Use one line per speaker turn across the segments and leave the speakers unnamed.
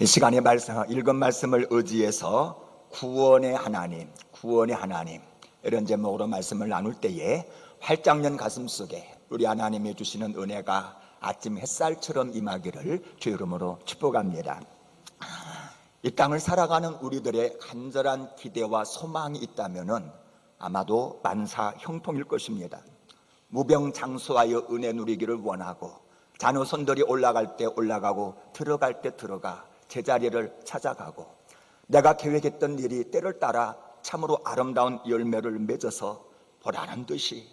이 시간에 읽은 말씀을 의지해서 구원의 하나님 이런 제목으로 말씀을 나눌 때에 활짝 연 가슴 속에 우리 하나님이 주시는 은혜가 아침 햇살처럼 임하기를 주 이름으로 축복합니다. 이 땅을 살아가는 우리들의 간절한 기대와 소망이 있다면 아마도 만사 형통일 것입니다. 무병장수하여 은혜 누리기를 원하고 자녀손들이 올라갈 때 올라가고 들어갈 때 들어가 제자리를 찾아가고 내가 계획했던 일이 때를 따라 참으로 아름다운 열매를 맺어서 보라는 듯이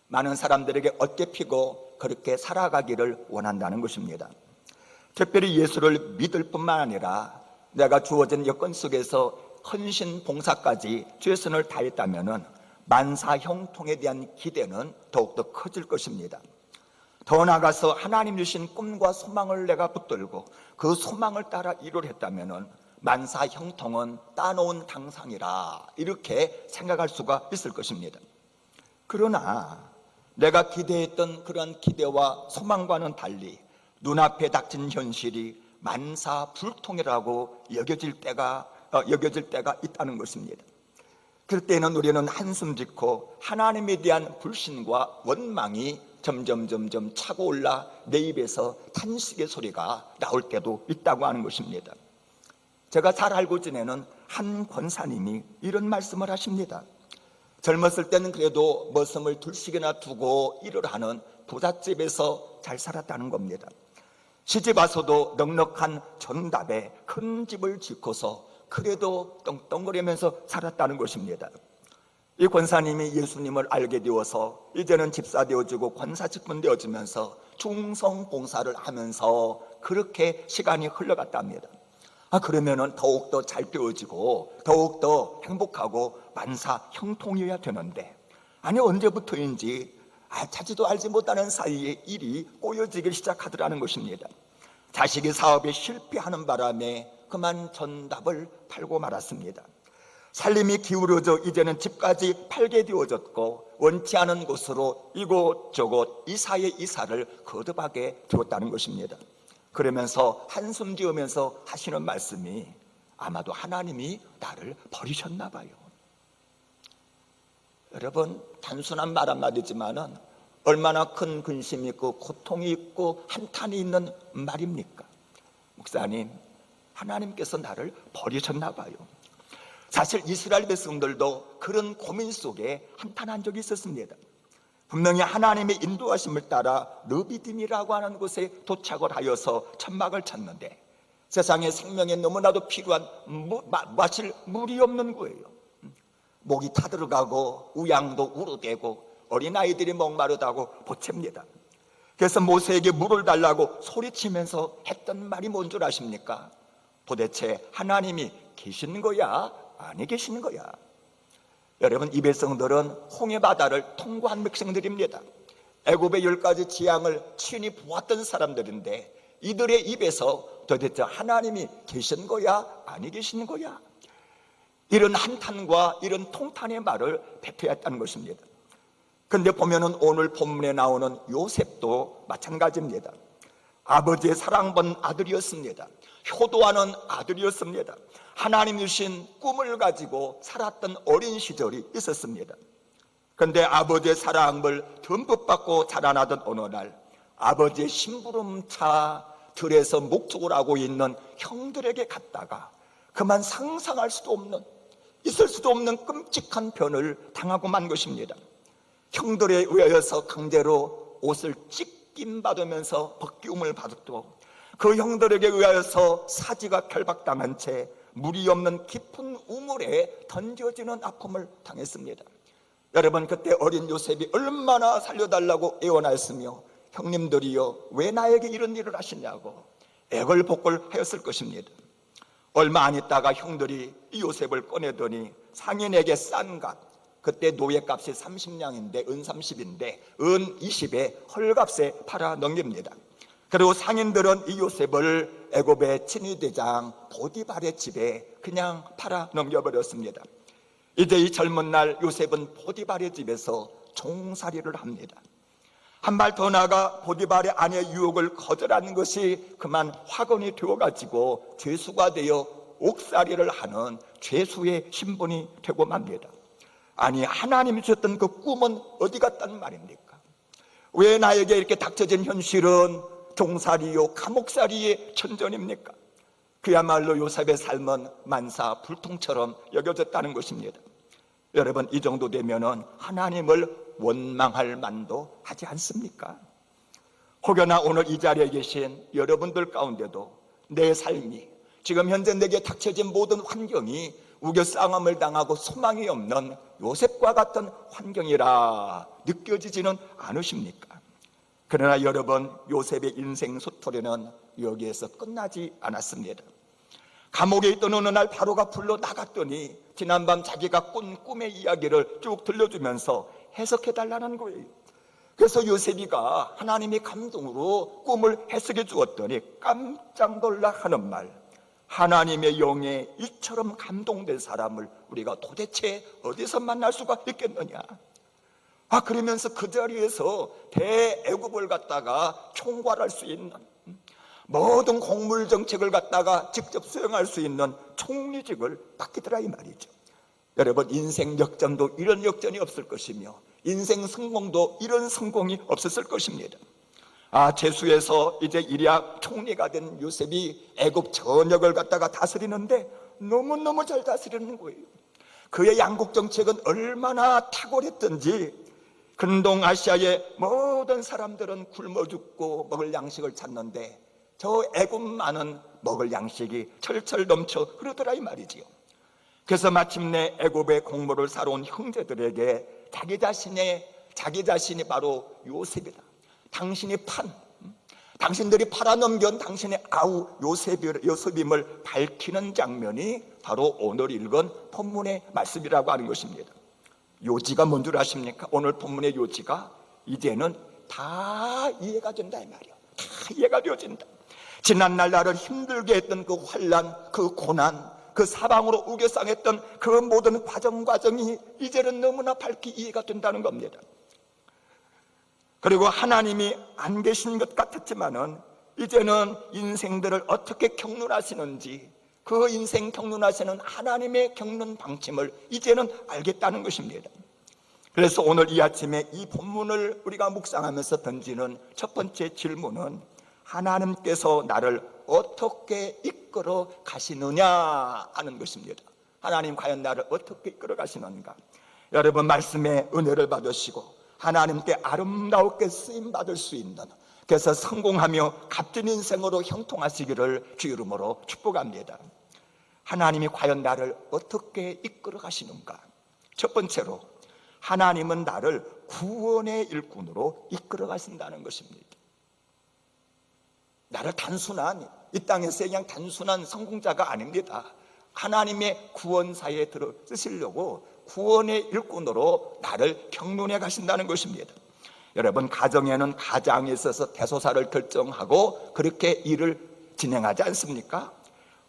많은 사람들에게 어깨 피고 그렇게 살아가기를 원한다는 것입니다. 특별히 예수를 믿을 뿐만 아니라 내가 주어진 여건 속에서 헌신 봉사까지 최선을 다했다면 만사 형통에 대한 기대는 더욱더 커질 것입니다. 더 나아가서 하나님 주신 꿈과 소망을 내가 붙들고 그 소망을 따라 일을 했다면 만사 형통은 따놓은 당상이라 이렇게 생각할 수가 있을 것입니다. 그러나 내가 기대했던 그런 기대와 소망과는 달리 눈앞에 닥친 현실이 만사불통이라고 여겨질 때가 있다는 것입니다. 그럴 때는 우리는 한숨 짓고 하나님에 대한 불신과 원망이 점점 차고 올라 내 입에서 탄식의 소리가 나올 때도 있다고 하는 것입니다. 제가 잘 알고 지내는 한 권사님이 이런 말씀을 하십니다. 젊었을 때는 그래도 머슴을 둘씩이나 두고 일을 하는 부잣집에서 잘 살았다는 겁니다. 시집 와서도 넉넉한 전답에 큰 집을 짓고서 그래도 떵떵거리면서 살았다는 것입니다. 이 권사님이 예수님을 알게 되어서 이제는 집사 되어지고 권사 직분 되어지면서 중성 봉사를 하면서 그렇게 시간이 흘러갔답니다. 그러면은 더욱더 잘 되어지고 더욱더 행복하고 만사 형통이어야 되는데 언제부터인지 자지도 알지 못하는 사이에 일이 꼬여지기 시작하더라는 것입니다. 자식이 사업에 실패하는 바람에 그만 전답을 팔고 말았습니다. 살림이 기울어져 이제는 집까지 팔게 되어졌고 원치 않은 곳으로 이곳저곳 이사를 거듭하게 되었다는 것입니다. 그러면서 한숨 지으면서 하시는 말씀이 아마도 하나님이 나를 버리셨나 봐요. 여러분, 단순한 말 한마디지만은 얼마나 큰 근심이 있고 고통이 있고 한탄이 있는 말입니까? 목사님, 하나님께서 나를 버리셨나 봐요. 사실 이스라엘 백성들도 그런 고민 속에 한탄한 적이 있었습니다. 분명히 하나님의 인도하심을 따라 르비딤이라고 하는 곳에 도착을 하여서 천막을 찾는데 세상에 생명에 너무나도 필요한 마실 물이 없는 거예요. 목이 타들어가고 우양도 우르대고 어린아이들이 목마르다고 보챕니다. 그래서 모세에게 물을 달라고 소리치면서 했던 말이 뭔 줄 아십니까? 도대체 하나님이 계시는 거야? 아니 계시는 거야? 여러분, 이 백성들은 홍해 바다를 통과한 백성들입니다. 애굽의 10가지 재앙을 친히 보았던 사람들인데 이들의 입에서 도대체 하나님이 계신 거야? 아니 계시는 거야? 이런 한탄과 이런 통탄의 말을 대표했다는 것입니다. 그런데 보면은 오늘 본문에 나오는 요셉도 마찬가지입니다. 아버지의 사랑받은 아들이었습니다. 효도하는 아들이었습니다. 하나님 주신 꿈을 가지고 살았던 어린 시절이 있었습니다. 그런데 아버지의 사랑을 듬뿍 받고 자라나던 어느 날 아버지의 심부름차 들에서 목축을 하고 있는 형들에게 갔다가 그만 상상할 수도 없는, 있을 수도 없는 끔찍한 변을 당하고 만 것입니다. 형들에 의하여서 강제로 옷을 찢김받으면서 벗기움을 받았고 그 형들에게 의하여서 사지가 결박당한 채 물이 없는 깊은 우물에 던져지는 아픔을 당했습니다. 여러분, 그때 어린 요셉이 얼마나 살려달라고 애원하였으며 형님들이여 왜 나에게 이런 일을 하시냐고 애걸복걸 하였을 것입니다. 얼마 안 있다가 형들이 이 요셉을 꺼내더니 상인에게 싼 값, 그때 노예값이 30냥인데 은 30인데 은 20에 헐값에 팔아 넘깁니다. 그리고 상인들은 이 요셉을 애굽의 친위대장 보디발의 집에 그냥 팔아 넘겨버렸습니다. 이제 이 젊은 날 요셉은 보디발의 집에서 종살이를 합니다. 한 발 더 나아가 보디발의 아내의 유혹을 거절하는 것이 그만 화근이 되어가지고 죄수가 되어 옥살이를 하는 죄수의 신분이 되고 맙니다. 아니, 하나님이 주셨던 그 꿈은 어디 갔다는 말입니까? 왜 나에게 이렇게 닥쳐진 현실은 종살이요 감옥살이의 천전입니까? 그야말로 요셉의 삶은 만사불통처럼 여겨졌다는 것입니다. 여러분, 이 정도 되면은 하나님을 원망할 만도 하지 않습니까? 혹여나 오늘 이 자리에 계신 여러분들 가운데도 내 삶이, 지금 현재 내게 닥쳐진 모든 환경이 우겨싸움을 당하고 소망이 없는 요셉과 같은 환경이라 느껴지지는 않으십니까? 그러나 여러분, 요셉의 인생 소토리는 여기에서 끝나지 않았습니다. 감옥에 있던 어느 날 바로가 불러 나갔더니 지난밤 자기가 꾼 꿈의 이야기를 쭉 들려주면서 해석해달라는 거예요. 그래서 요셉이가 하나님의 감동으로 꿈을 해석해 주었더니 깜짝 놀라 하는 말, 하나님의 영에 이처럼 감동된 사람을 우리가 도대체 어디서 만날 수가 있겠느냐. 그러면서 그 자리에서 대애굽을 갖다가 총괄할 수 있는, 모든 곡물 정책을 갖다가 직접 수행할 수 있는 총리직을 받기더라 이 말이죠. 여러분, 인생 역전도 이런 역전이 없을 것이며 인생 성공도 이런 성공이 없었을 것입니다. 제수에서 이제 일약 총리가 된 요셉이 애굽 전역을 갖다가 다스리는데 너무너무 잘 다스리는 거예요. 그의 양국 정책은 얼마나 탁월했던지 근동아시아의 모든 사람들은 굶어 죽고 먹을 양식을 찾는데 저 애굽만은 먹을 양식이 철철 넘쳐 흐르더라 이 말이지요. 그래서 마침내 애굽의 곡물을 사러 온 형제들에게 자기 자신이 바로 요셉이다, 당신들이 팔아넘긴 당신의 아우 요셉임을 밝히는 장면이 바로 오늘 읽은 본문의 말씀이라고 하는 것입니다. 요지가 뭔 줄 아십니까? 오늘 본문의 요지가 이제는 다 이해가 된다 이 말이야. 다 이해가 되어진다. 지난날 나를 힘들게 했던 그 환난, 그 고난, 그 사방으로 우겨상했던 그 모든 과정이 이제는 너무나 밝게 이해가 된다는 겁니다. 그리고 하나님이 안 계신 것 같았지만은 이제는 인생들을 어떻게 경륜하시는지, 그 인생 경륜하시는 하나님의 경륜 방침을 이제는 알겠다는 것입니다. 그래서 오늘 이 아침에 이 본문을 우리가 묵상하면서 던지는 첫 번째 질문은 하나님께서 나를 어떻게 이끌어 가시느냐 하는 것입니다. 하나님 과연 나를 어떻게 이끌어 가시는가? 여러분, 말씀의 은혜를 받으시고 하나님께 아름답게 쓰임 받을 수 있는, 그래서 성공하며 값진 인생으로 형통하시기를 주 이름으로 축복합니다. 하나님이 과연 나를 어떻게 이끌어 가시는가? 첫 번째로 하나님은 나를 구원의 일꾼으로 이끌어 가신다는 것입니다. 나를 단순한, 이 땅에서 그냥 단순한 성공자가 아닙니다. 하나님의 구원사에 들어 쓰시려고 구원의 일꾼으로 나를 경륜해 가신다는 것입니다. 여러분, 가정에는 가장에 있어서 대소사를 결정하고 그렇게 일을 진행하지 않습니까?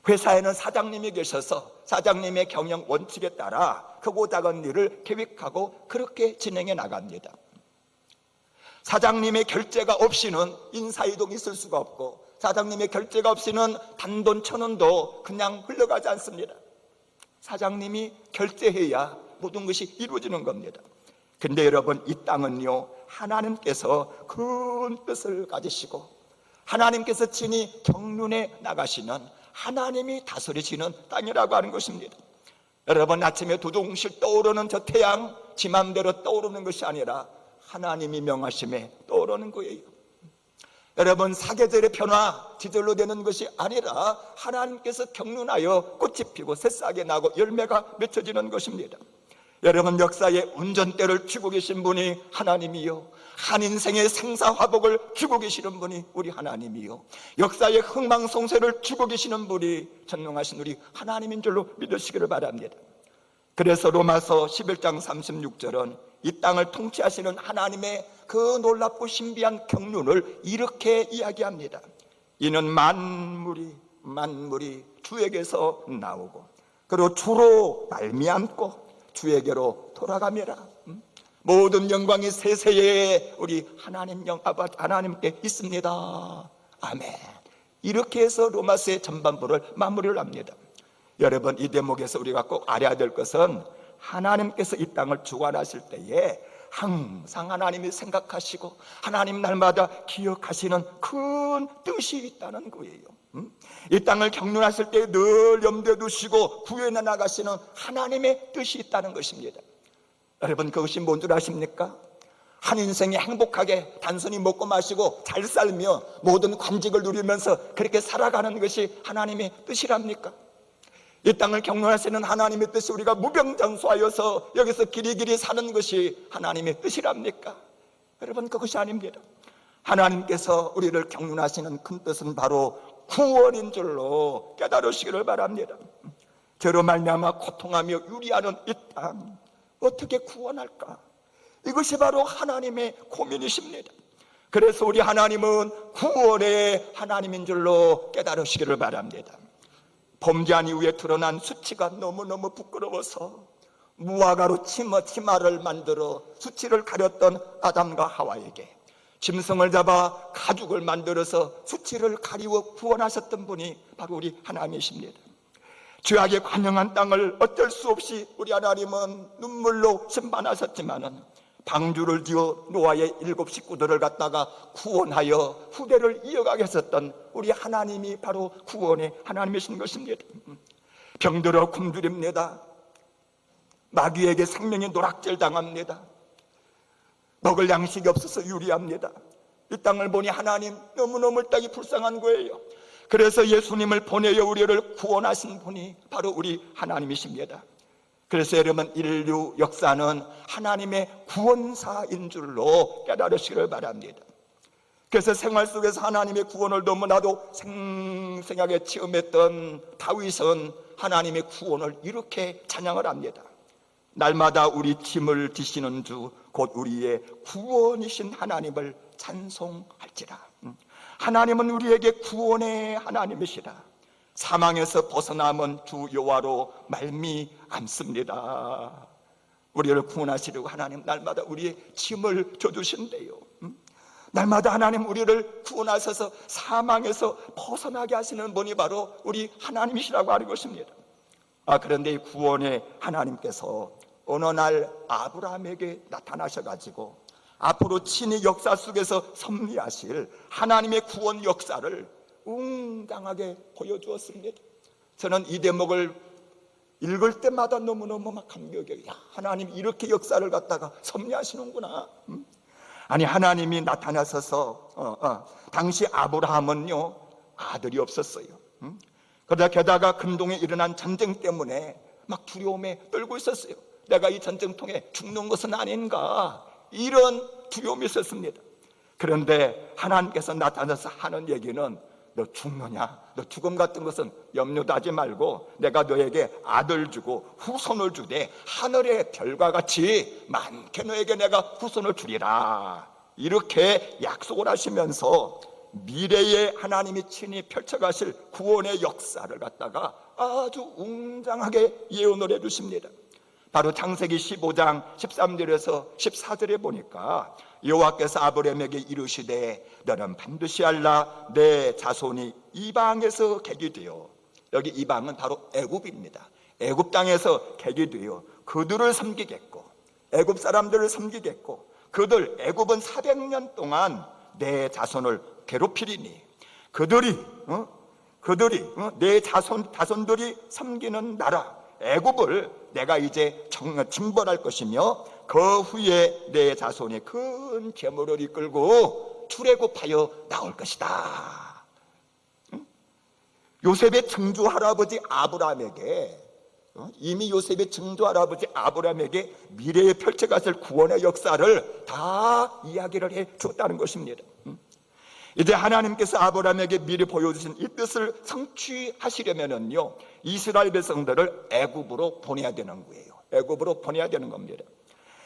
회사에는 사장님이 계셔서 사장님의 경영 원칙에 따라 크고 작은 일을 계획하고 그렇게 진행해 나갑니다. 사장님의 결재가 없이는 인사이동이 있을 수가 없고, 사장님의 결재가 없이는 단돈 1,000원도 그냥 흘러가지 않습니다. 사장님이 결재해야 모든 것이 이루어지는 겁니다. 근데 여러분, 이 땅은요, 하나님께서 큰 뜻을 가지시고 하나님께서 친히 경륜해 나가시는, 하나님이 다스리시는 땅이라고 하는 것입니다. 여러분, 아침에 두둥실 떠오르는 저 태양, 지 맘대로 떠오르는 것이 아니라 하나님이 명하심에 떠오르는 거예요. 여러분, 사계절의 변화 지절로 되는 것이 아니라 하나님께서 경륜하여 꽃이 피고 새싹이 나고 열매가 맺혀지는 것입니다. 여러분, 역사의 운전대를 쥐고 계신 분이 하나님이요, 한 인생의 생사화복을 쥐고 계시는 분이 우리 하나님이요, 역사의 흥망성쇠를 쥐고 계시는 분이 전능하신 우리 하나님인 줄로 믿으시기를 바랍니다. 그래서 로마서 11장 36절은 이 땅을 통치하시는 하나님의 그 놀랍고 신비한 경륜을 이렇게 이야기합니다. 이는 만물이 주에게서 나오고 그리고 주로 말미암고 주에게로 돌아가매라. 모든 영광이 세세에 우리 하나님께 있습니다. 아멘. 이렇게 해서 로마서의 전반부를 마무리를 합니다. 여러분, 이 대목에서 우리가 꼭 알아야 될 것은 하나님께서 이 땅을 주관하실 때에 항상 하나님이 생각하시고 하나님 날마다 기억하시는 큰 뜻이 있다는 거예요. 이 땅을 경륜하실 때 늘 염두에 두시고 구현해 나가시는 하나님의 뜻이 있다는 것입니다. 여러분, 그것이 뭔 줄 아십니까? 한 인생이 행복하게 단순히 먹고 마시고 잘 살며 모든 관직을 누리면서 그렇게 살아가는 것이 하나님의 뜻이랍니까? 이 땅을 경륜하시는 하나님의 뜻이 우리가 무병장수하여서 여기서 길이길이 사는 것이 하나님의 뜻이랍니까? 여러분, 그것이 아닙니다. 하나님께서 우리를 경륜하시는 큰 뜻은 바로 구원인 줄로 깨달으시기를 바랍니다. 저로 말미암아 고통하며 유리하는 이 땅 어떻게 구원할까? 이것이 바로 하나님의 고민이십니다. 그래서 우리 하나님은 구원의 하나님인 줄로 깨달으시기를 바랍니다. 범죄한 이후에 드러난 수치가 너무너무 부끄러워서 무화과로 치마를 만들어 수치를 가렸던 아담과 하와에게 짐승을 잡아 가죽을 만들어서 수치를 가리워 구원하셨던 분이 바로 우리 하나님이십니다. 죄악에 관영한 땅을 어쩔 수 없이 우리 하나님은 눈물로 심판하셨지만은 방주를 지어 노아의 7 식구들을 갖다가 구원하여 후대를 이어가게 했었던 우리 하나님이 바로 구원의 하나님이신 것입니다. 병들어 굶주립니다. 마귀에게 생명이 노락질 당합니다. 먹을 양식이 없어서 유리합니다. 이 땅을 보니 하나님 너무너무 땅이 불쌍한 거예요. 그래서 예수님을 보내어 우리를 구원하신 분이 바로 우리 하나님이십니다. 그래서 여러분, 인류 역사는 하나님의 구원사인 줄로 깨달으시기를 바랍니다. 그래서 생활 속에서 하나님의 구원을 너무나도 생생하게 체험했던 다윗은 하나님의 구원을 이렇게 찬양을 합니다. 날마다 우리 짐을 지시는 주 곧 우리의 구원이신 하나님을 찬송할지라. 하나님은 우리에게 구원의 하나님이시라. 사망에서 벗어남은 주 여호와로 말미암습니다. 우리를 구원하시려고 하나님 날마다 우리의 짐을 져주신대요. 날마다 하나님 우리를 구원하셔서 사망에서 벗어나게 하시는 분이 바로 우리 하나님이시라고 하는 것입니다. 그런데 이 구원의 하나님께서 어느 날 아브라함에게 나타나셔가지고 앞으로 친히 역사 속에서 섭리하실 하나님의 구원 역사를 웅장하게 보여주었습니다. 저는 이 대목을 읽을 때마다 너무너무 막 감격해요. 하나님 이렇게 역사를 갖다가 섭리하시는구나. 아니, 하나님이 나타나셔서 당시 아브라함은요 아들이 없었어요. 그러다 게다가 근동에 일어난 전쟁 때문에 막 두려움에 떨고 있었어요. 내가 이 전쟁통에 죽는 것은 아닌가, 이런 두려움이 있었습니다. 그런데 하나님께서 나타나서 하는 얘기는 너 죽느냐, 너 죽음 같은 것은 염려도 하지 말고 내가 너에게 아들 주고 후손을 주되 하늘의 별과 같이 많게 너에게 내가 후손을 주리라, 이렇게 약속을 하시면서 미래에 하나님이 친히 펼쳐가실 구원의 역사를 갖다가 아주 웅장하게 예언을 해주십니다. 바로 창세기 15장 13절에서 14절에 보니까 여호와께서 아브라함에게 이르시되 너는 반드시 알라, 내 자손이 이방에서 객이 되어, 여기 이방은 바로 애굽입니다. 애굽 땅에서 객이 되어 그들을 섬기겠고 애굽 사람들을 섬기겠고 그들 애굽은 400년 동안 내 자손을 괴롭히리니 그들이 내 자손들이 섬기는 나라 애굽을 내가 이제 징벌할 것이며 그 후에 내 자손이 큰 재물을 이끌고 출애굽하여 나올 것이다. 요셉의 증조 할아버지 아브라함에게, 이미 요셉의 증조 할아버지 아브라함에게 미래에 펼쳐가실 구원의 역사를 다 이야기를 해 줬다는 것입니다. 이제 하나님께서 아브라함에게 미리 보여주신 이 뜻을 성취하시려면은요, 이스라엘 백성들을 애굽으로 보내야 되는 거예요. 애굽으로 보내야 되는 겁니다.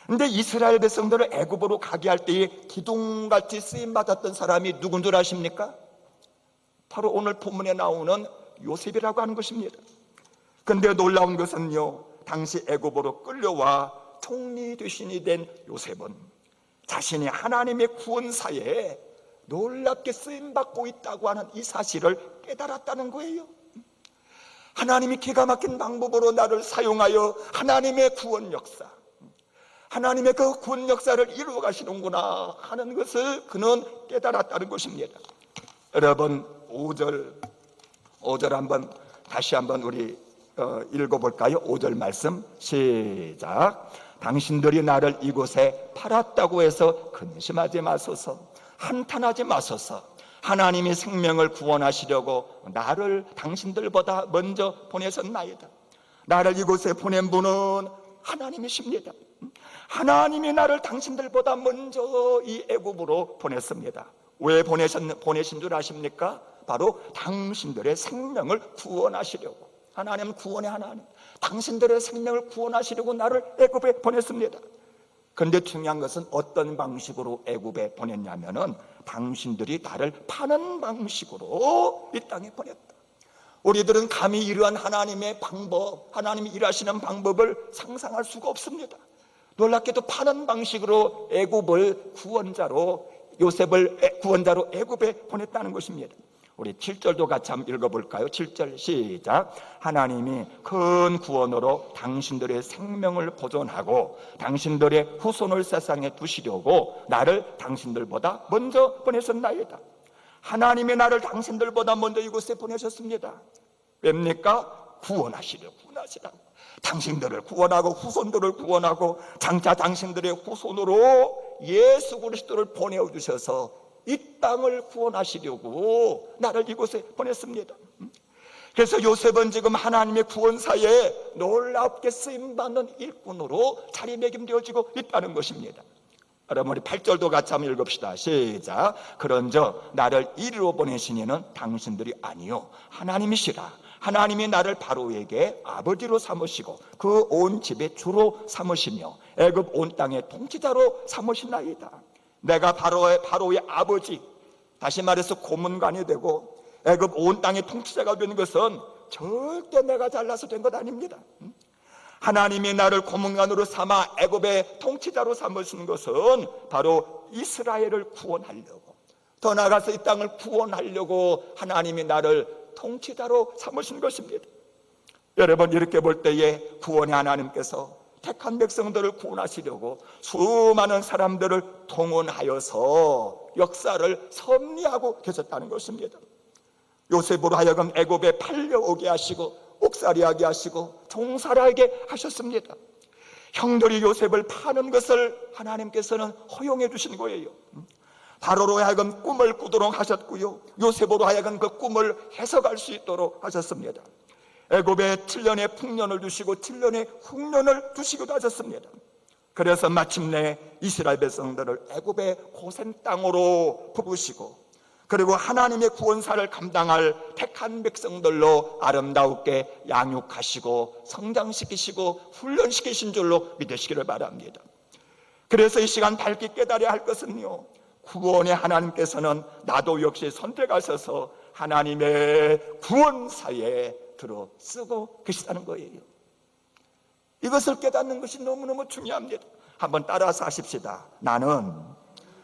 근데 이스라엘 백성들을 애굽으로 가게 할 때에 기둥같이 쓰임 받았던 사람이 누군 줄 아십니까? 바로 오늘 본문에 나오는 요셉이라고 하는 것입니다. 근데 놀라운 것은요, 당시 애굽으로 끌려와 총리 대신이 된 요셉은 자신이 하나님의 구원사에 놀랍게 쓰임받고 있다고 하는 이 사실을 깨달았다는 거예요. 하나님이 기가 막힌 방법으로 나를 사용하여 하나님의 구원 역사, 하나님의 그 구원 역사를 이루어 가시는구나 하는 것을 그는 깨달았다는 것입니다. 여러분 5절 한번 다시 한번 우리 읽어볼까요? 5절 말씀 시작. 당신들이 나를 이곳에 팔았다고 해서 근심하지 마소서, 한탄하지 마소서. 하나님이 생명을 구원하시려고 나를 당신들보다 먼저 보내셨나이다. 나를 이곳에 보낸 분은 하나님이십니다. 하나님이 나를 당신들보다 먼저 이 애굽으로 보냈습니다. 왜 보내신 줄 아십니까? 바로 당신들의 생명을 구원하시려고. 하나님은 구원의 하나님, 당신들의 생명을 구원하시려고 나를 애굽에 보냈습니다. 그런데 중요한 것은 어떤 방식으로 애굽에 보냈냐면은 당신들이 나를 파는 방식으로 이 땅에 보냈다. 우리들은 감히 이러한 하나님의 방법, 하나님이 일하시는 방법을 상상할 수가 없습니다. 놀랍게도 파는 방식으로 애굽을 구원자로, 요셉을 구원자로 애굽에 보냈다는 것입니다. 우리 7절도 같이 한번 읽어볼까요? 7절 시작. 하나님이 큰 구원으로 당신들의 생명을 보존하고 당신들의 후손을 세상에 두시려고 나를 당신들보다 먼저 보내셨나이다. 하나님이 나를 당신들보다 먼저 이곳에 보내셨습니다. 왜입니까? 구원하시라고. 당신들을 구원하고 후손들을 구원하고 장차 당신들의 후손으로 예수 그리스도를 보내주셔서 이 땅을 구원하시려고 나를 이곳에 보냈습니다. 그래서 요셉은 지금 하나님의 구원사에 놀랍게 쓰임받는 일꾼으로 자리매김되어지고 있다는 것입니다. 여러분 우리 8절도 같이 한번 읽읍시다. 시작. 그런즉 나를 이리로 보내신 이는 당신들이 아니요 하나님이시라. 하나님이 나를 바로에게 아버지로 삼으시고 그 온 집의 주로 삼으시며 애굽 온 땅의 통치자로 삼으시나이다. 내가 바로의 아버지, 다시 말해서 고문관이 되고 애굽 온 땅의 통치자가 되는 것은 절대 내가 잘나서 된 것 아닙니다. 하나님이 나를 고문관으로 삼아 애굽의 통치자로 삼으신 것은 바로 이스라엘을 구원하려고, 더 나아가서 이 땅을 구원하려고 하나님이 나를 통치자로 삼으신 것입니다. 여러분 이렇게 볼 때에 구원의 하나님께서 택한 백성들을 구원하시려고 수많은 사람들을 동원하여서 역사를 섭리하고 계셨다는 것입니다. 요셉으로 하여금 애굽에 팔려오게 하시고 옥살이하게 하시고 종살이하게 하셨습니다. 형들이 요셉을 파는 것을 하나님께서는 허용해 주신 거예요. 바로로 하여금 꿈을 꾸도록 하셨고요, 요셉으로 하여금 그 꿈을 해석할 수 있도록 하셨습니다. 애굽에 7년의 풍년을 두시고 7년의 흉년을 두시기도 하셨습니다. 그래서 마침내 이스라엘 백성들을 애굽의 고센 땅으로 부르시고 그리고 하나님의 구원사를 감당할 택한 백성들로 아름답게 양육하시고 성장시키시고 훈련시키신 줄로 믿으시기를 바랍니다. 그래서 이 시간 밝게 깨달아야 할 것은요, 구원의 하나님께서는 나도 역시 선택하셔서 하나님의 구원사에 들어 쓰고 계시다는 거예요. 이것을 깨닫는 것이 너무너무 중요합니다. 한번 따라서 하십시다. 나는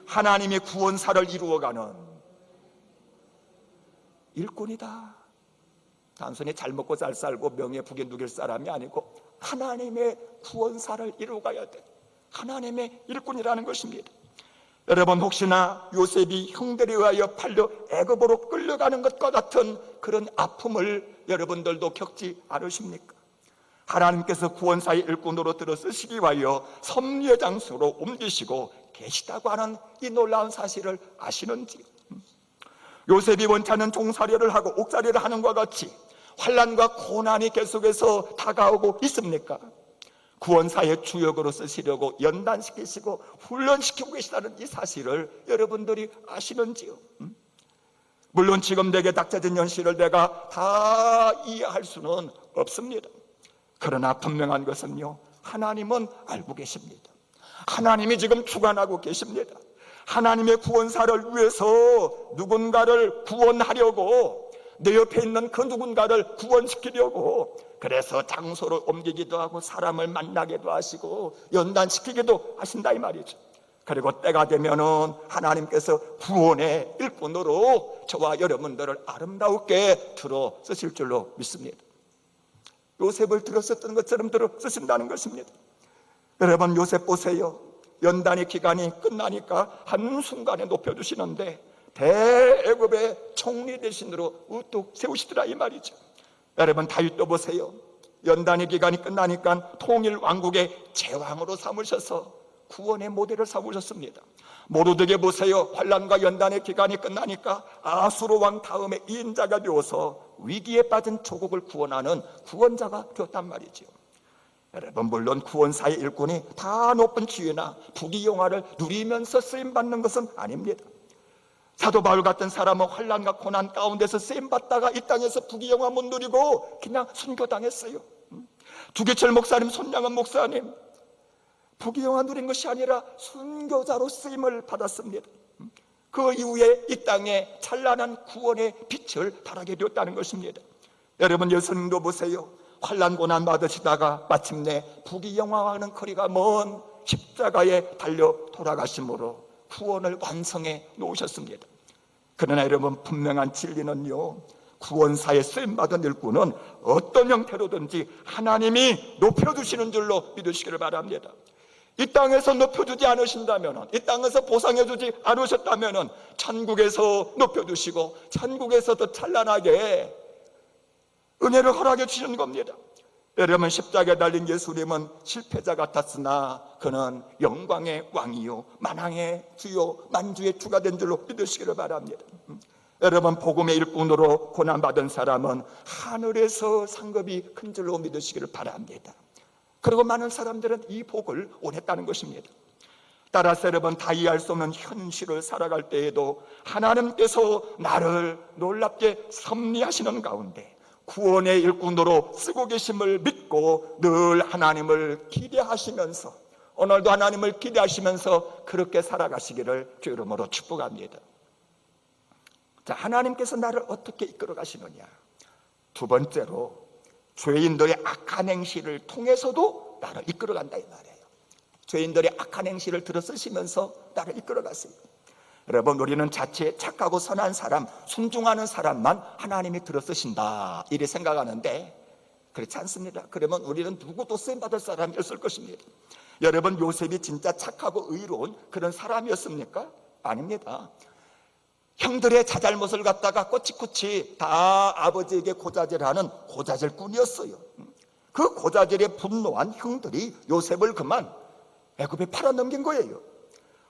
하나님의 구원사를 이루어가는 일꾼이다. 단순히 잘 먹고 잘 살고 명예 부귀 누릴 사람이 아니고 하나님의 구원사를 이루어가야 돼. 하나님의 일꾼이라는 것입니다. 여러분 혹시나 요셉이 형들에 의하여 팔려 애굽으로 끌려가는 것과 같은 그런 아픔을 여러분들도 겪지 않으십니까? 하나님께서 구원사의 일꾼으로 들어 쓰시기 위하여 섭리의 장소로 옮기시고 계시다고 하는 이 놀라운 사실을 아시는지? 요셉이 원찮은 종살이를 하고 옥살이를 하는 것과 같이 환난과 고난이 계속해서 다가오고 있습니까? 구원사의 주역으로 쓰시려고 연단시키시고 훈련시키고 계시다는 이 사실을 여러분들이 아시는지요? 물론 지금 내게 닥쳐진 현실을 내가 다 이해할 수는 없습니다. 그러나 분명한 것은요, 하나님은 알고 계십니다. 하나님이 지금 주관하고 계십니다. 하나님의 구원사를 위해서 누군가를 구원하려고 내 옆에 있는 그 누군가를 구원시키려고 그래서 장소를 옮기기도 하고 사람을 만나기도 하시고 연단시키기도 하신다 이 말이죠. 그리고 때가 되면은 하나님께서 구원의 일꾼으로 저와 여러분들을 아름답게 들어 쓰실 줄로 믿습니다. 요셉을 들어 썼던 것처럼 들어 쓰신다는 것입니다. 여러분, 요셉 보세요. 연단의 기간이 끝나니까 한순간에 높여주시는데 대애굽의 총리 대신으로 우뚝 세우시더라 이 말이죠. 여러분, 다윗도 보세요. 연단의 기간이 끝나니까 통일 왕국의 제왕으로 삼으셔서 구원의 모델을 삼으셨습니다. 모르드게 보세요. 환난과 연단의 기간이 끝나니까 아수르 왕 다음에 인자가 되어서 위기에 빠진 조국을 구원하는 구원자가 되었단 말이죠. 여러분, 물론 구원사의 일꾼이 다 높은 지위나 부귀영화를 누리면서 쓰임받는 것은 아닙니다. 사도 바울 같은 사람은 환난과 고난 가운데서 쓰임받다가 이 땅에서 부귀영화 못 누리고 그냥 순교당했어요. 두기철 목사님, 손양은 목사님, 부귀영화 누린 것이 아니라 순교자로 쓰임을 받았습니다. 그 이후에 이 땅에 찬란한 구원의 빛을 발하게 되었다는 것입니다. 여러분, 예수님도 보세요. 환난 고난 받으시다가 마침내 부귀영화와는 거리가 먼 십자가에 달려 돌아가심으로 구원을 완성해 놓으셨습니다. 그러나 여러분, 분명한 진리는요, 구원사에 쓰임받은 일꾼은 어떤 형태로든지 하나님이 높여주시는 줄로 믿으시기를 바랍니다. 이 땅에서 높여주지 않으신다면, 이 땅에서 보상해주지 않으셨다면 천국에서 높여주시고 천국에서 더 찬란하게 은혜를 허락해 주시는 겁니다. 여러분, 십자가에 달린 예수님은 실패자 같았으나 그는 영광의 왕이요 만왕의 주요 만주의 주가 된 줄로 믿으시기를 바랍니다. 여러분, 복음의 일꾼으로 고난받은 사람은 하늘에서 상급이 큰 줄로 믿으시기를 바랍니다. 그리고 많은 사람들은 이 복을 원했다는 것입니다. 따라서 여러분, 다 이해할 수 없는 현실을 살아갈 때에도 하나님께서 나를 놀랍게 섭리하시는 가운데 구원의 일꾼으로 쓰고 계심을 믿고 늘 하나님을 기대하시면서, 오늘도 하나님을 기대하시면서 그렇게 살아가시기를 주 이름으로 축복합니다. 자, 하나님께서 나를 어떻게 이끌어 가시느냐? 두 번째로, 죄인들의 악한 행실을 통해서도 나를 이끌어 간다 이 말이에요. 죄인들의 악한 행실을 들어 쓰시면서 나를 이끌어 가세요. 여러분, 우리는 자칫 착하고 선한 사람, 순종하는 사람만 하나님이 들어 쓰신다 이렇게 생각하는데 그렇지 않습니다. 그러면 우리는 누구도 쓰임받을 사람이었을 것입니다. 여러분, 요셉이 진짜 착하고 의로운 그런 사람이었습니까? 아닙니다. 형들의 자잘못을 갖다가 꼬치꼬치 다 아버지에게 고자질하는 고자질꾼이었어요. 그 고자질에 분노한 형들이 요셉을 그만 애굽에 팔아넘긴 거예요.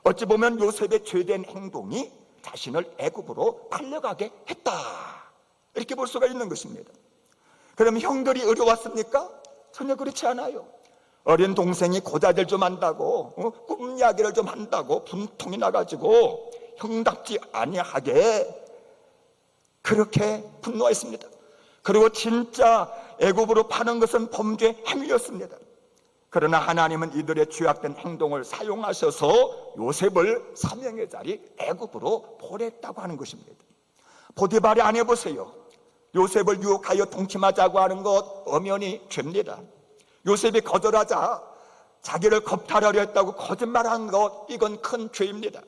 어찌 보면 요셉의 죄된 행동이 자신을 애굽으로 팔려가게 했다 이렇게 볼 수가 있는 것입니다. 그럼 형들이 어려웠습니까? 전혀 그렇지 않아요. 어린 동생이 고자질 좀 한다고, 꿈 이야기를 좀 한다고 분통이 나가지고 형답지 아니하게 그렇게 분노했습니다. 그리고 진짜 애굽으로 파는 것은 범죄 행위였습니다. 그러나 하나님은 이들의 죄악된 행동을 사용하셔서 요셉을 사명의 자리 애굽으로 보냈다고 하는 것입니다. 보디발의 아내 보세요. 요셉을 유혹하여 동침하자고 하는 것 엄연히 죄입니다. 요셉이 거절하자 자기를 겁탈하려 했다고 거짓말한 것, 이건 큰 죄입니다.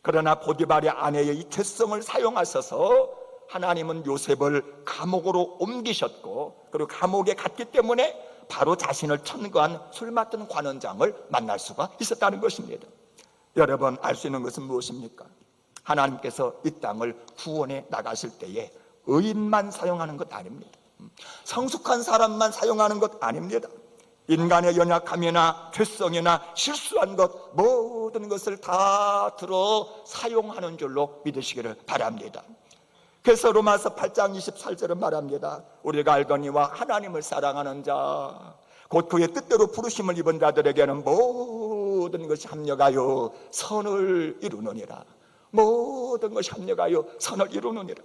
그러나 보디발의 아내의 이 죄성을 사용하셔서 하나님은 요셉을 감옥으로 옮기셨고, 그리고 감옥에 갔기 때문에 바로 자신을 천거한 술 맡은 관원장을 만날 수가 있었다는 것입니다. 여러분, 알 수 있는 것은 무엇입니까? 하나님께서 이 땅을 구원해 나가실 때에 의인만 사용하는 것 아닙니다. 성숙한 사람만 사용하는 것 아닙니다. 인간의 연약함이나 죄성이나 실수한 것, 모든 것을 다 들어 사용하는 줄로 믿으시기를 바랍니다. 그래서 로마서 8장 28절은 말합니다. 우리가 알거니와 하나님을 사랑하는 자, 곧 그의 뜻대로 부르심을 입은 자들에게는 모든 것이 합력하여 선을 이루느니라. 모든 것이 합력하여 선을 이루느니라.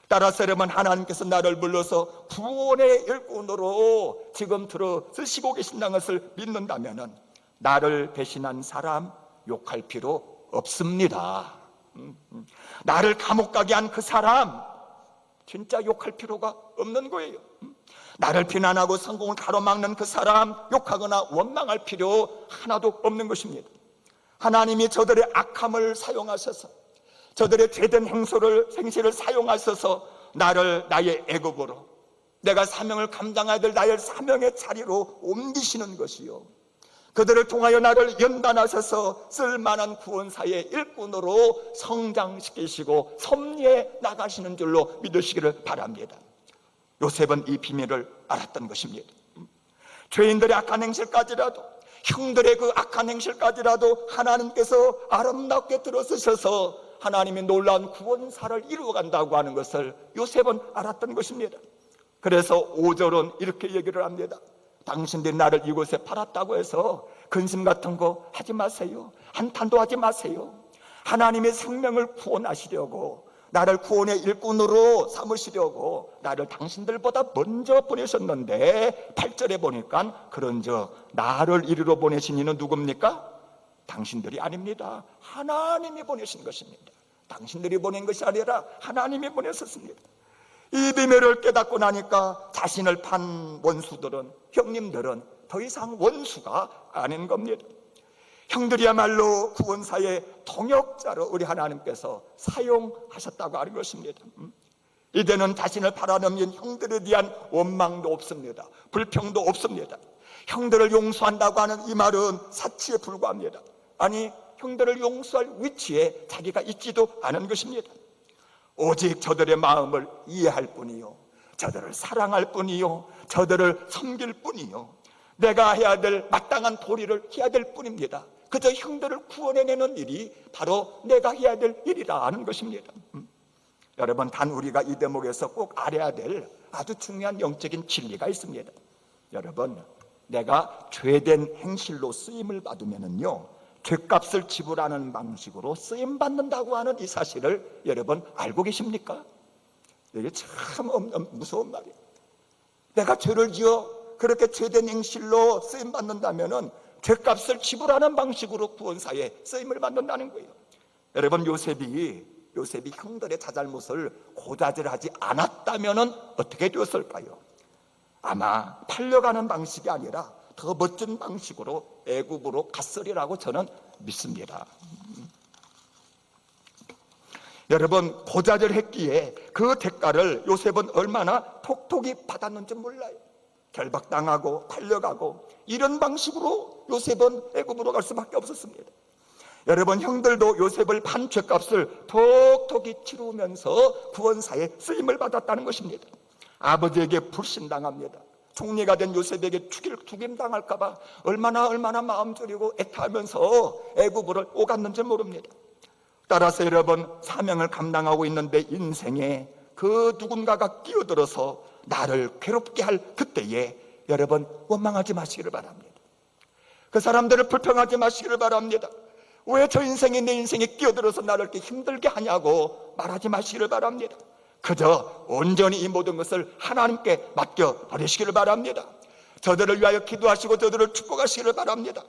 따라서 여러분, 하나님께서 나를 불러서 구원의 일꾼으로 지금 들어 쓰시고 계신다는 것을 믿는다면 나를 배신한 사람 욕할 필요 없습니다. 나를 감옥 가게 한 그 사람 진짜 욕할 필요가 없는 거예요. 나를 비난하고 성공을 가로막는 그 사람 욕하거나 원망할 필요 하나도 없는 것입니다. 하나님이 저들의 악함을 사용하셔서, 저들의 죄된 행실을 사용하셔서 나를 나의 애굽으로, 내가 사명을 감당해야 될 나의 사명의 자리로 옮기시는 것이요, 그들을 통하여 나를 연단하셔서 쓸만한 구원사의 일꾼으로 성장시키시고 섭리해 나가시는 줄로 믿으시기를 바랍니다. 요셉은 이 비밀을 알았던 것입니다. 죄인들의 악한 행실까지라도, 형들의 그 악한 행실까지라도 하나님께서 아름답게 들어서셔서 하나님의 놀라운 구원사를 이루어간다고 하는 것을 요셉은 알았던 것입니다. 그래서 5절은 이렇게 얘기를 합니다. 당신들이 나를 이곳에 팔았다고 해서 근심 같은 거 하지 마세요. 한탄도 하지 마세요. 하나님의 생명을 구원하시려고, 나를 구원의 일꾼으로 삼으시려고 나를 당신들보다 먼저 보내셨는데, 8절에 보니까 그런즉 나를 이리로 보내신 이는 누굽니까? 당신들이 아닙니다. 하나님이 보내신 것입니다. 당신들이 보낸 것이 아니라 하나님이 보내셨습니다. 이 비밀을 깨닫고 나니까 자신을 판 원수들은, 형님들은 더 이상 원수가 아닌 겁니다. 형들이야말로 구원사의 동역자로 우리 하나님께서 사용하셨다고 하는 것입니다. 이제는 자신을 팔아넘긴 형들에 대한 원망도 없습니다. 불평도 없습니다. 형들을 용서한다고 하는 이 말은 사치에 불과합니다. 아니, 형들을 용서할 위치에 자기가 있지도 않은 것입니다. 오직 저들의 마음을 이해할 뿐이요, 저들을 사랑할 뿐이요, 저들을 섬길 뿐이요, 내가 해야 될 마땅한 도리를 해야 될 뿐입니다. 그저 형들을 구원해내는 일이 바로 내가 해야 될 일이라는 것입니다. 여러분, 단 우리가 이 대목에서 꼭 알아야 될 아주 중요한 영적인 진리가 있습니다. 여러분, 내가 죄된 행실로 쓰임을 받으면은요, 죄값을 지불하는 방식으로 쓰임받는다고 하는 이 사실을 여러분 알고 계십니까? 이게 참 무서운 말이에요. 내가 죄를 지어 그렇게 죄된 행실로 쓰임받는다면은 죄값을 지불하는 방식으로 구원사에 쓰임을 받는다는 거예요. 여러분, 요셉이 형들의 자잘못을 고자질하지 않았다면은 어떻게 되었을까요? 아마 팔려가는 방식이 아니라 더 멋진 방식으로 애굽으로 갔으리라고 저는 믿습니다. 여러분, 고자질했기에 그 대가를 요셉은 얼마나 톡톡히 받았는지 몰라요. 결박당하고 팔려가고 이런 방식으로 요셉은 애굽으로 갈 수밖에 없었습니다. 여러분, 형들도 요셉을 판 죄값을 톡톡히 치르면서 구원사에 쓰임을 받았다는 것입니다. 아버지에게 불신당합니다. 총리가 된 요셉에게 죽임당할까봐 얼마나 마음 졸이고 애타하면서 애굽으로 오갔는지 모릅니다. 따라서 여러분, 사명을 감당하고 있는 내 인생에 그 누군가가 끼어들어서 나를 괴롭게 할 그때에 여러분, 원망하지 마시기를 바랍니다. 그 사람들을 불평하지 마시기를 바랍니다. 왜 저 인생이 내 인생에 끼어들어서 나를 이렇게 힘들게 하냐고 말하지 마시기를 바랍니다. 그저 온전히 이 모든 것을 하나님께 맡겨버리시기를 바랍니다. 저들을 위하여 기도하시고 저들을 축복하시기를 바랍니다.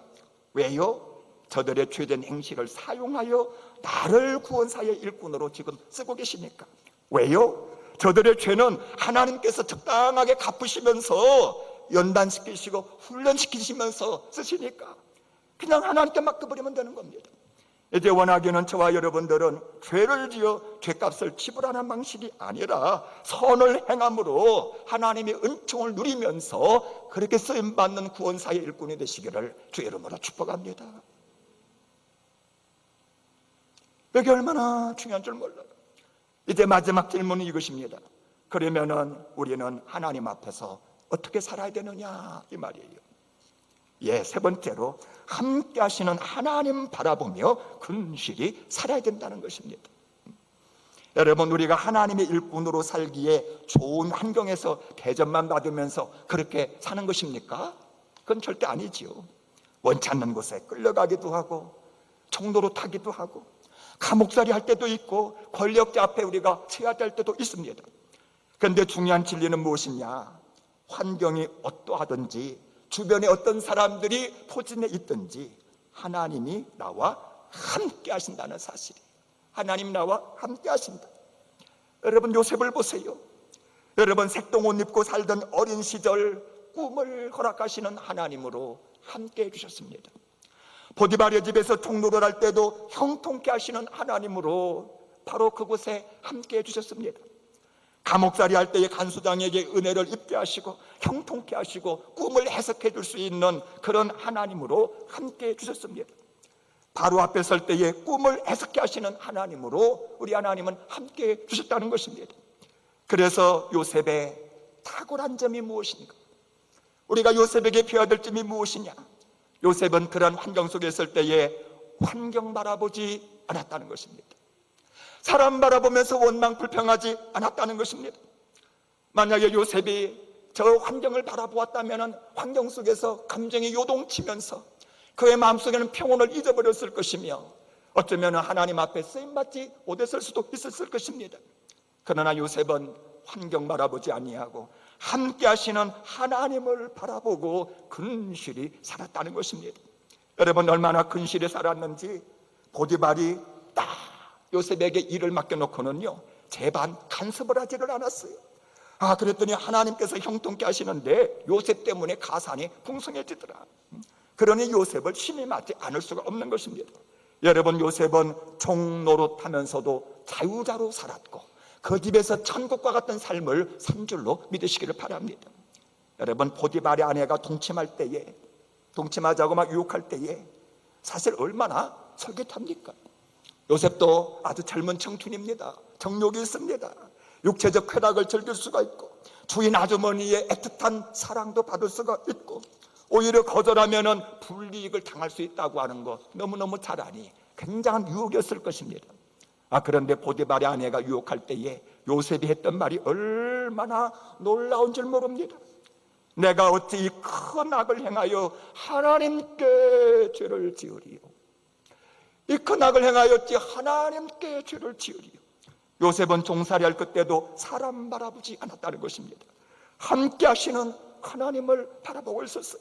왜요? 저들의 죄된 행실을 사용하여 나를 구원사의 일꾼으로 지금 쓰고 계시니까. 왜요? 저들의 죄는 하나님께서 적당하게 갚으시면서 연단시키시고 훈련시키시면서 쓰시니까 그냥 하나님께 맡겨버리면 되는 겁니다. 이제 원하기는 저와 여러분들은 죄를 지어 죄값을 지불하는 방식이 아니라 선을 행함으로 하나님의 은총을 누리면서 그렇게 쓰임받는 구원사의 일꾼이 되시기를 주의 이름으로 축복합니다. 이게 얼마나 중요한 줄 몰라요. 이제 마지막 질문은 이것입니다. 그러면은 우리는 하나님 앞에서 어떻게 살아야 되느냐, 이 말이에요. 세 번째로 함께 하시는 하나님 바라보며 근실히 살아야 된다는 것입니다. 여러분, 우리가 하나님의 일꾼으로 살기에 좋은 환경에서 대접만 받으면서 그렇게 사는 것입니까? 그건 절대 아니지요. 원치 않는 곳에 끌려가기도 하고 총도로 타기도 하고 감옥살이 할 때도 있고 권력자 앞에 우리가 서야 될 때도 있습니다. 그런데 중요한 진리는 무엇이냐? 환경이 어떠하든지 주변에 어떤 사람들이 포진해 있든지 하나님이 나와 함께 하신다는 사실. 하나님 나와 함께 하신다. 여러분, 요셉을 보세요. 여러분, 색동옷 입고 살던 어린 시절 꿈을 허락하시는 하나님으로 함께 해주셨습니다. 보디발의 집에서 종로를 할 때도 형통케 하시는 하나님으로 바로 그곳에 함께 해주셨습니다. 감옥살이 할 때의 간수장에게 은혜를 입게 하시고 형통케 하시고 꿈을 해석해 줄 수 있는 그런 하나님으로 함께 해주셨습니다. 바로 앞에 설 때에 꿈을 해석해 하시는 하나님으로 우리 하나님은 함께 해주셨다는 것입니다. 그래서 요셉의 탁월한 점이 무엇인가? 우리가 요셉에게 배워야 될 점이 무엇이냐? 요셉은 그런 환경 속에 있을 때에 환경 바라보지 않았다는 것입니다. 사람 바라보면서 원망 불평하지 않았다는 것입니다. 만약에 요셉이 저 환경을 바라보았다면 환경 속에서 감정이 요동치면서 그의 마음속에는 평온을 잊어버렸을 것이며 어쩌면 하나님 앞에 쓰임받지 못했을 수도 있었을 것입니다. 그러나 요셉은 환경 바라보지 아니하고 함께 하시는 하나님을 바라보고 근실히 살았다는 것입니다. 여러분, 얼마나 근실히 살았는지 보디발이 딱 요셉에게 일을 맡겨놓고는요 제반 간섭을 하지를 않았어요. 그랬더니 하나님께서 형통케 하시는데 요셉 때문에 가산이 풍성해지더라. 그러니 요셉을 신임하지 않을 수가 없는 것입니다. 여러분, 요셉은 종노릇하면서도 자유자로 살았고 그 집에서 천국과 같은 삶을 산 줄로 믿으시기를 바랍니다. 여러분, 보디발의 아내가 동침하자고 막 유혹할 때에 사실 얼마나 솔깃합니까? 요셉도 아주 젊은 청춘입니다. 정욕이 있습니다. 육체적 쾌락을 즐길 수가 있고 주인 아주머니의 애틋한 사랑도 받을 수가 있고 오히려 거절하면 불이익을 당할 수 있다고 하는 거 너무너무 잘 아니 굉장한 유혹이었을 것입니다. 그런데 보디발의 아내가 유혹할 때에 요셉이 했던 말이 얼마나 놀라운 줄 모릅니다. 내가 어찌 이 큰 악을 행하여 하나님께 죄를 지으리요. 이 큰 악을 행하여 어찌 하나님께 죄를 지으리요. 요셉은 종살이 할 그때도 사람 바라보지 않았다는 것입니다. 함께 하시는 하나님을 바라보고 있었어요.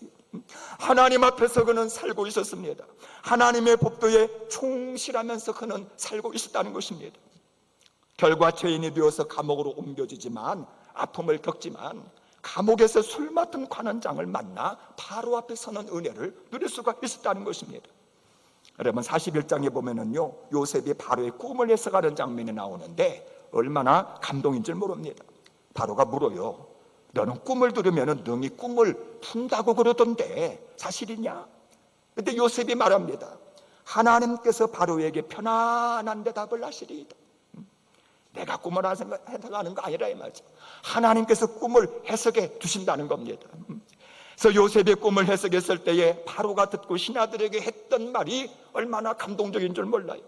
하나님 앞에서 그는 살고 있었습니다. 하나님의 법도에 충실하면서 그는 살고 있었다는 것입니다. 결과 죄인이 되어서 감옥으로 옮겨지지만 아픔을 겪지만 감옥에서 술 맡은 관원장을 만나 바로 앞에 서는 은혜를 누릴 수가 있었다는 것입니다. 여러분, 41장에 보면은요 요셉이 바로의 꿈을 해석하는 장면이 나오는데 얼마나 감동인 줄 모릅니다. 바로가 물어요. 너는 꿈을 들으면 능히 꿈을 푼다고 그러던데 사실이냐? 그런데 요셉이 말합니다. 하나님께서 바로에게 편안한 대답을 하시리이다. 내가 꿈을 해석하는 거 아니라 이 말이죠. 하나님께서 꿈을 해석해 주신다는 겁니다. 그래서 요셉의 꿈을 해석했을 때에 바로가 듣고 신하들에게 했던 말이 얼마나 감동적인 줄 몰라요.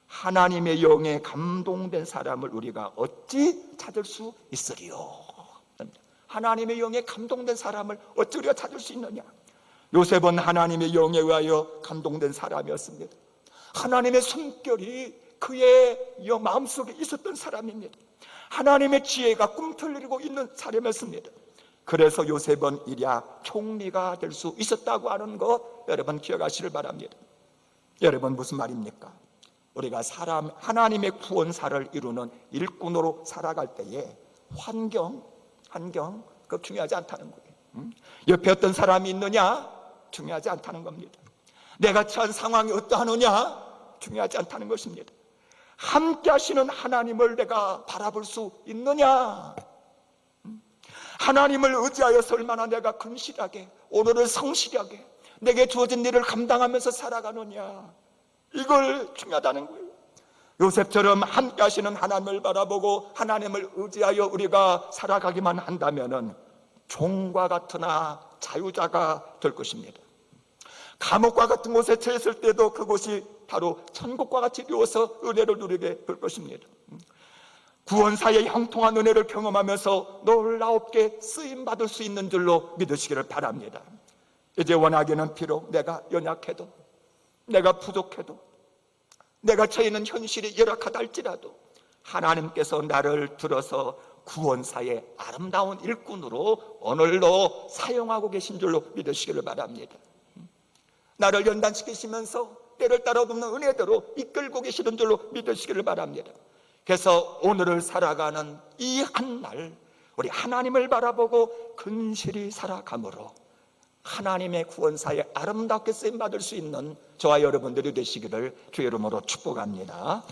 하나님의 영에 감동된 사람을 우리가 어찌 찾을 수 있으리요? 하나님의 영에 감동된 사람을 어찌 우리가 찾을 수 있느냐? 요셉은 하나님의 영에 의하여 감동된 사람이었습니다. 하나님의 숨결이 그의 마음속에 있었던 사람입니다. 하나님의 지혜가 꿈틀리고 있는 사람이었습니다. 그래서 요셉은 이랴 총리가 될 수 있었다고 하는 것 여러분 기억하시길 바랍니다. 여러분, 무슨 말입니까? 우리가 하나님의 구원사를 이루는 일꾼으로 살아갈 때에 환경 그거 중요하지 않다는 거예요. 옆에 어떤 사람이 있느냐 중요하지 않다는 겁니다. 내가 처한 상황이 어떠하느냐 중요하지 않다는 것입니다. 함께 하시는 하나님을 내가 바라볼 수 있느냐, 하나님을 의지하여서 얼마나 내가 근실하게 오늘을 성실하게 내게 주어진 일을 감당하면서 살아가느냐, 이걸 중요하다는 거예요. 요셉처럼 함께 하시는 하나님을 바라보고 하나님을 의지하여 우리가 살아가기만 한다면 종과 같으나 자유자가 될 것입니다. 감옥과 같은 곳에 처했을 때도 그곳이 바로 천국과 같이 되어서 은혜를 누리게 될 것입니다. 구원사의 형통한 은혜를 경험하면서 놀라웁게 쓰임받을 수 있는 줄로 믿으시기를 바랍니다. 이제 원하기는 비록 내가 연약해도, 내가 부족해도, 내가 처해 있는 현실이 열악하다 할지라도 하나님께서 나를 들어서 구원사의 아름다운 일꾼으로 오늘도 사용하고 계신 줄로 믿으시기를 바랍니다. 나를 연단시키시면서 때를 따라오는 은혜대로 이끌고 계시는 줄로 믿으시기를 바랍니다. 그래서 오늘을 살아가는 이 한 날 우리 하나님을 바라보고 근실히 살아감으로 하나님의 구원사에 아름답게 쓰임받을 수 있는 저와 여러분들이 되시기를 주의 이름으로 축복합니다.